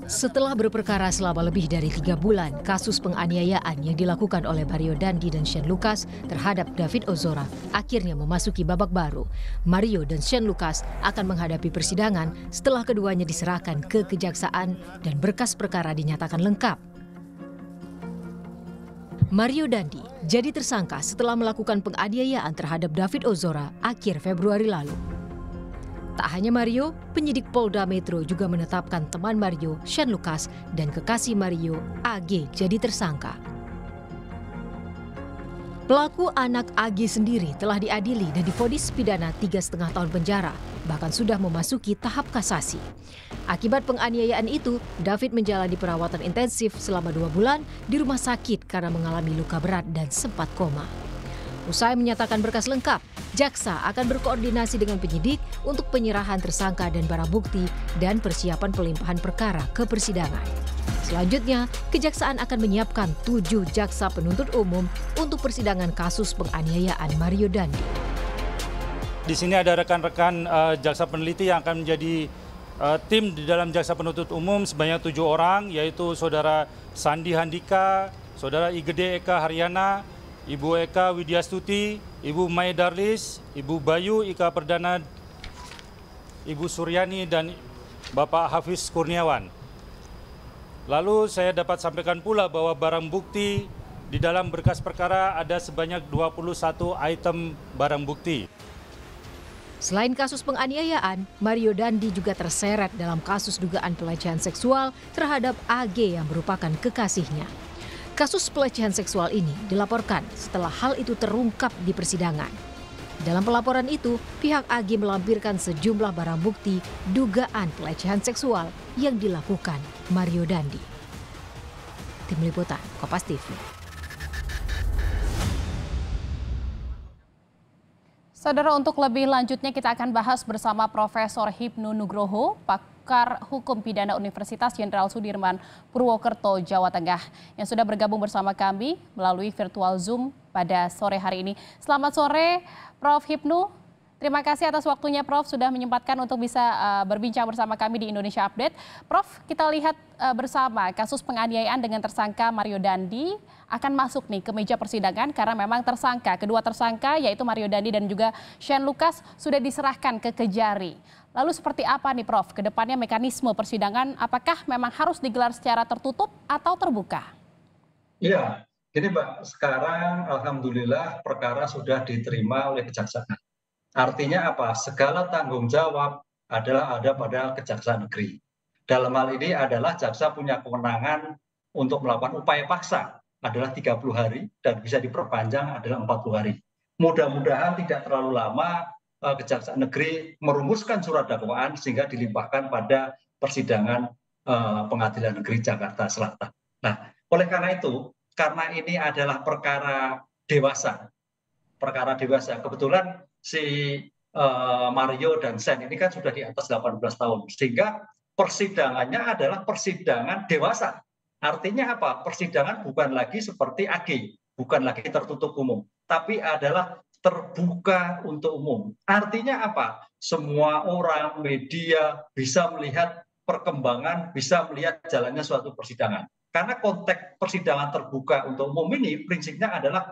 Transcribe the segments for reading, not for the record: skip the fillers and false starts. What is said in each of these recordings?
Setelah berperkara selama lebih dari 3 bulan, kasus penganiayaan yang dilakukan oleh Mario Dandi dan Shane Lucas terhadap David Ozora akhirnya memasuki babak baru. Mario dan Shane Lucas akan menghadapi persidangan setelah keduanya diserahkan ke kejaksaan dan berkas perkara dinyatakan lengkap. Mario Dandi jadi tersangka setelah melakukan penganiayaan terhadap David Ozora akhir Februari lalu. Tak hanya Mario, penyidik Polda Metro juga menetapkan teman Mario, Shane Lucas, dan kekasih Mario, AG, jadi tersangka. Pelaku anak AG sendiri telah diadili dan divonis pidana 3,5 tahun penjara, bahkan sudah memasuki tahap kasasi. Akibat penganiayaan itu, David menjalani perawatan intensif selama 2 bulan di rumah sakit karena mengalami luka berat dan sempat koma. Usai menyatakan berkas lengkap, jaksa akan berkoordinasi dengan penyidik untuk penyerahan tersangka dan barang bukti dan persiapan pelimpahan perkara ke persidangan. Selanjutnya, kejaksaan akan menyiapkan 7 jaksa penuntut umum untuk persidangan kasus penganiayaan Mario Dandi. Di sini ada rekan-rekan jaksa peneliti yang akan menjadi tim di dalam jaksa penuntut umum sebanyak 7 orang, yaitu Saudara Sandi Handika, Saudara Igede Eka Haryana, Ibu Eka Widyastuti, Ibu Mai Darlis, Ibu Bayu Ika Perdana, Ibu Suryani, dan Bapak Hafiz Kurniawan. Lalu saya dapat sampaikan pula bahwa barang bukti di dalam berkas perkara ada sebanyak 21 item barang bukti. Selain kasus penganiayaan, Mario Dandi juga terseret dalam kasus dugaan pelecehan seksual terhadap AG yang merupakan kekasihnya. Kasus pelecehan seksual ini dilaporkan setelah hal itu terungkap di persidangan. Dalam pelaporan itu, pihak AG melampirkan sejumlah barang bukti dugaan pelecehan seksual yang dilakukan Mario Dandi. Tim Liputan, Kompas TV. Saudara, untuk lebih lanjutnya kita akan bahas bersama Profesor Hipnu Nugroho, pakar hukum pidana Universitas Jenderal Sudirman, Purwokerto, Jawa Tengah, yang sudah bergabung bersama kami melalui virtual Zoom pada sore hari ini. Selamat sore, Prof. Hipnu. Terima kasih atas waktunya, Prof, sudah menyempatkan untuk bisa berbincang bersama kami di Indonesia Update. Prof, kita lihat bersama kasus penganiayaan dengan tersangka Mario Dandi akan masuk nih ke meja persidangan karena memang kedua tersangka yaitu Mario Dandi dan juga Shane Lucas sudah diserahkan ke Kejari. Lalu seperti apa nih, Prof, ke depannya mekanisme persidangan, apakah memang harus digelar secara tertutup atau terbuka? Iya, gini Mbak, sekarang alhamdulillah perkara sudah diterima oleh kejaksaan. Artinya apa? Segala tanggung jawab adalah ada pada Kejaksaan Negeri. Dalam hal ini adalah jaksa punya kewenangan untuk melakukan upaya paksa adalah 30 hari dan bisa diperpanjang adalah 40 hari. Mudah-mudahan tidak terlalu lama Kejaksaan Negeri merumuskan surat dakwaan sehingga dilimpahkan pada persidangan Pengadilan Negeri Jakarta Selatan. Nah, oleh karena itu, karena ini adalah perkara dewasa, kebetulan si Mario dan Shane ini kan sudah di atas 18 tahun, sehingga persidangannya adalah persidangan dewasa. Artinya apa? Persidangan bukan lagi seperti AG, bukan lagi tertutup umum, tapi adalah terbuka untuk umum. Artinya apa? Semua orang, media bisa melihat perkembangan, bisa melihat jalannya suatu persidangan. Karena konteks persidangan terbuka untuk umum ini prinsipnya adalah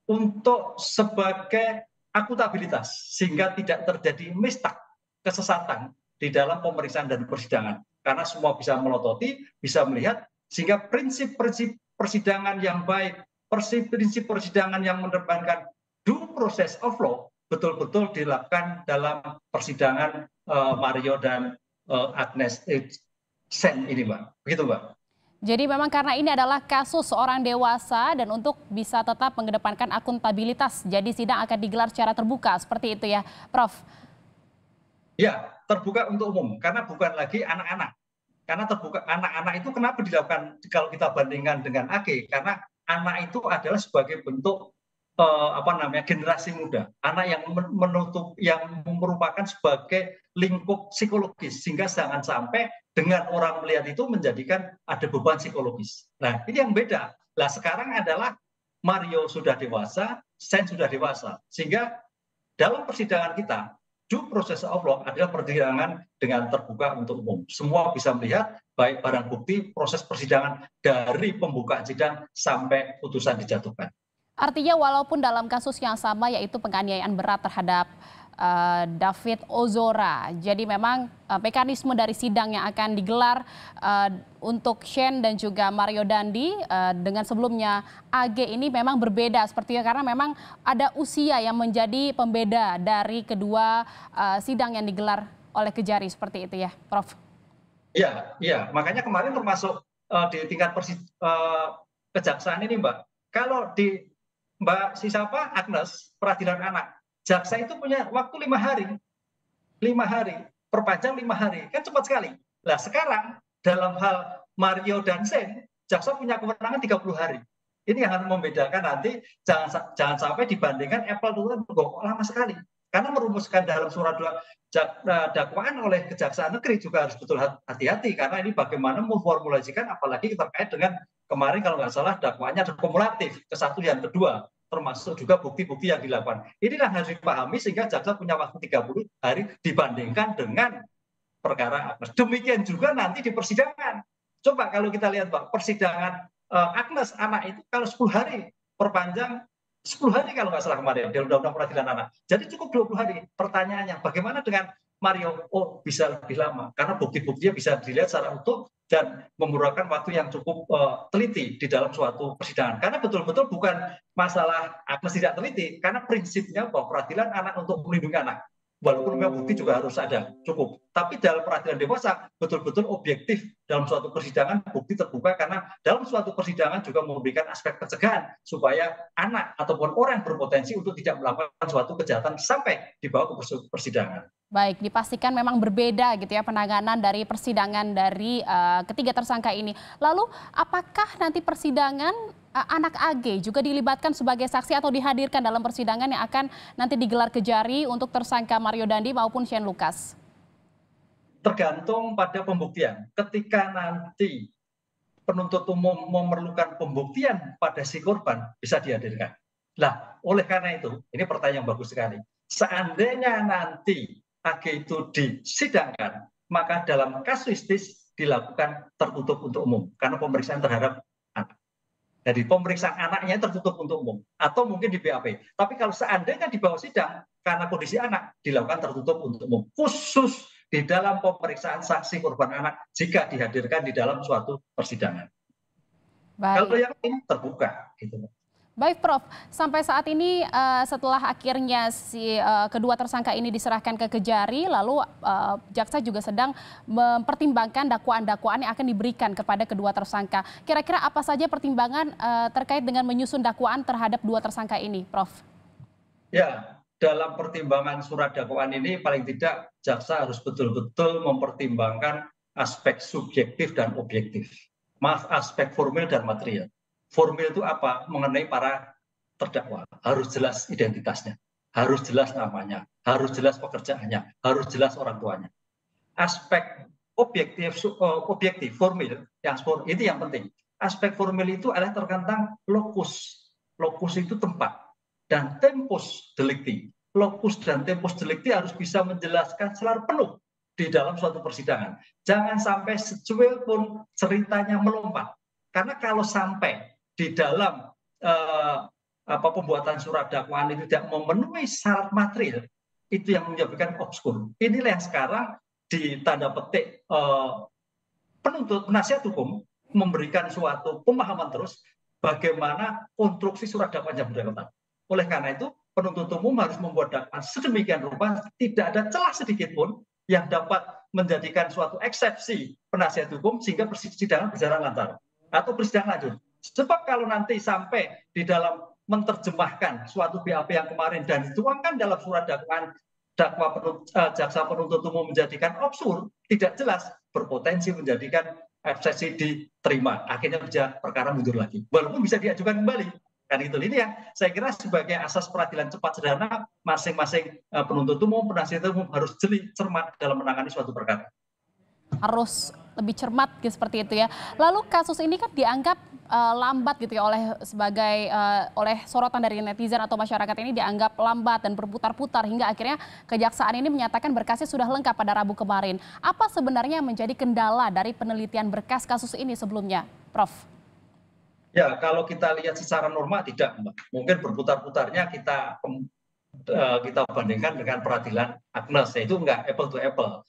untuk sebagai akuntabilitas sehingga tidak terjadi mistak, kesesatan di dalam pemeriksaan dan persidangan. Karena semua bisa melototi, bisa melihat, sehingga prinsip-prinsip persidangan yang baik, prinsip persidangan yang mengedepankan due process of law betul-betul dilakukan dalam persidangan Mario dan Agnes Shane ini, Mbak. Begitu, Mbak. Jadi memang karena ini adalah kasus seorang dewasa dan untuk bisa tetap mengedepankan akuntabilitas, jadi sidang akan digelar secara terbuka, seperti itu ya, Prof? Ya, terbuka untuk umum, karena bukan lagi anak-anak. Karena terbuka anak-anak itu kenapa dilakukan kalau kita bandingkan dengan AG? Karena anak itu adalah sebagai bentuk generasi muda, anak yang yang merupakan sebagai lingkup psikologis, sehingga jangan sampai dengan orang melihat itu menjadikan ada beban psikologis. Nah, ini yang beda. Nah, sekarang adalah Mario sudah dewasa, Shane sudah dewasa, sehingga dalam persidangan kita due process of law adalah persidangan dengan terbuka untuk umum. Semua bisa melihat baik barang bukti, proses persidangan dari pembukaan sidang sampai putusan dijatuhkan. Artinya walaupun dalam kasus yang sama yaitu penganiayaan berat terhadap David Ozora. Jadi memang mekanisme dari sidang yang akan digelar untuk Shane dan juga Mario Dandi dengan sebelumnya AG ini memang berbeda sepertinya karena memang ada usia yang menjadi pembeda dari kedua sidang yang digelar oleh Kejari seperti itu ya, Prof. Iya, makanya kemarin termasuk di tingkat kejaksaan ini, Mbak. Kalau di Mbak siapa Agnes peradilan anak, jaksa itu punya waktu 5 hari, 5 hari, perpanjang 5 hari, kan cepat sekali. Nah sekarang dalam hal Mario dan Shane, jaksa punya kewenangan 30 hari. Ini yang akan membedakan nanti, jangan sampai dibandingkan apple to apple, kok lama sekali. Karena merumuskan dalam surat dakwaan oleh Kejaksaan Negeri juga harus betul hati-hati, karena ini bagaimana memformulasikan, apalagi terkait dengan kemarin kalau nggak salah dakwaannya ada kumulatif ke satu dan kedua, termasuk juga bukti-bukti yang dilakukan. Inilah harus dipahami sehingga jaksa punya waktu 30 hari dibandingkan dengan perkara Agnes. Demikian juga nanti di persidangan. Coba kalau kita lihat Pak, persidangan Agnes anak itu kalau 10 hari perpanjang 10 hari kalau nggak salah kemarin di Undang-Undang Peradilan Anak. Jadi cukup 20 hari. Pertanyaannya bagaimana dengan Mario? Oh bisa lebih lama karena bukti-buktinya bisa dilihat secara utuh dan memerlukan waktu yang cukup teliti di dalam suatu persidangan. Karena betul-betul bukan masalah Agnes tidak teliti, karena prinsipnya bahwa peradilan anak untuk melindungi anak. Walaupun memang bukti juga harus ada, cukup. Tapi dalam peradilan dewasa, betul-betul objektif dalam suatu persidangan, bukti terbuka, karena dalam suatu persidangan juga memberikan aspek pencegahan, supaya anak ataupun orang yang berpotensi untuk tidak melakukan suatu kejahatan sampai dibawa ke persidangan. Baik, dipastikan memang berbeda gitu ya penanganan dari persidangan dari ketiga tersangka ini. Lalu apakah nanti persidangan anak AG juga dilibatkan sebagai saksi atau dihadirkan dalam persidangan yang akan nanti digelar Kejari untuk tersangka Mario Dandi maupun Shane Lucas? Tergantung pada pembuktian. Ketika nanti penuntut umum memerlukan pembuktian pada si korban, bisa dihadirkan. Nah, oleh karena itu, ini pertanyaan yang bagus sekali. Seandainya nanti AG itu disidangkan, maka dalam kasuistis dilakukan tertutup untuk umum karena pemeriksaan terhadap anak. Jadi pemeriksaan anaknya tertutup untuk umum atau mungkin di BAP. Tapi kalau seandainya di bawah sidang karena kondisi anak dilakukan tertutup untuk umum, khusus di dalam pemeriksaan saksi korban anak jika dihadirkan di dalam suatu persidangan. Baik. Kalau yang ini terbuka, gitu. Baik Prof, sampai saat ini setelah akhirnya kedua tersangka ini diserahkan ke Kejari, lalu jaksa juga sedang mempertimbangkan dakwaan-dakwaan yang akan diberikan kepada kedua tersangka. Kira-kira apa saja pertimbangan terkait dengan menyusun dakwaan terhadap dua tersangka ini, Prof? Ya, dalam pertimbangan surat dakwaan ini paling tidak jaksa harus betul-betul mempertimbangkan aspek subjektif dan objektif, aspek formil dan material. Formil itu apa? Mengenai para terdakwa. Harus jelas identitasnya, harus jelas namanya, harus jelas pekerjaannya, harus jelas orang tuanya. Aspek objektif formil, itu yang penting. Aspek formil itu adalah terkait lokus. Lokus itu tempat. Dan tempus delicti. Lokus dan tempus delicti harus bisa menjelaskan secara penuh di dalam suatu persidangan. Jangan sampai secuil pun ceritanya melompat. Karena kalau sampai di dalam pembuatan surat dakwaan itu tidak memenuhi syarat material, itu yang menyebabkan obskur. Inilah yang sekarang di tanda petik penuntut penasihat hukum memberikan suatu pemahaman terus bagaimana konstruksi surat dakwaan yang benar. Oleh karena itu penuntut umum harus membuat dakwaan sedemikian rupa tidak ada celah sedikit pun yang dapat menjadikan suatu eksepsi penasihat hukum sehingga persidangan berjalan lancar atau persidangan lanjut. Sebab kalau nanti sampai di dalam menerjemahkan suatu BAP yang kemarin dan dituangkan dalam surat dakwaan jaksa penuntut umum menjadikan absurd, tidak jelas, berpotensi menjadikan eksepsi diterima. Akhirnya perkara mundur lagi. Walaupun bisa diajukan kembali. Kan itu ini yang saya kira sebagai asas peradilan cepat sederhana, masing-masing penuntut umum, penasihat umum harus jeli, cermat dalam menangani suatu perkara. Harus lebih cermat seperti itu ya. Lalu kasus ini kan dianggap lambat gitu ya oleh sorotan dari netizen atau masyarakat ini dianggap lambat dan berputar-putar hingga akhirnya kejaksaan ini menyatakan berkasnya sudah lengkap pada Rabu kemarin. Apa sebenarnya yang menjadi kendala dari penelitian berkas kasus ini sebelumnya, Prof? Ya, kalau kita lihat secara norma tidak, Mbak. Mungkin berputar-putarnya kita bandingkan dengan peradilan Agnes, yaitu enggak apple to apple.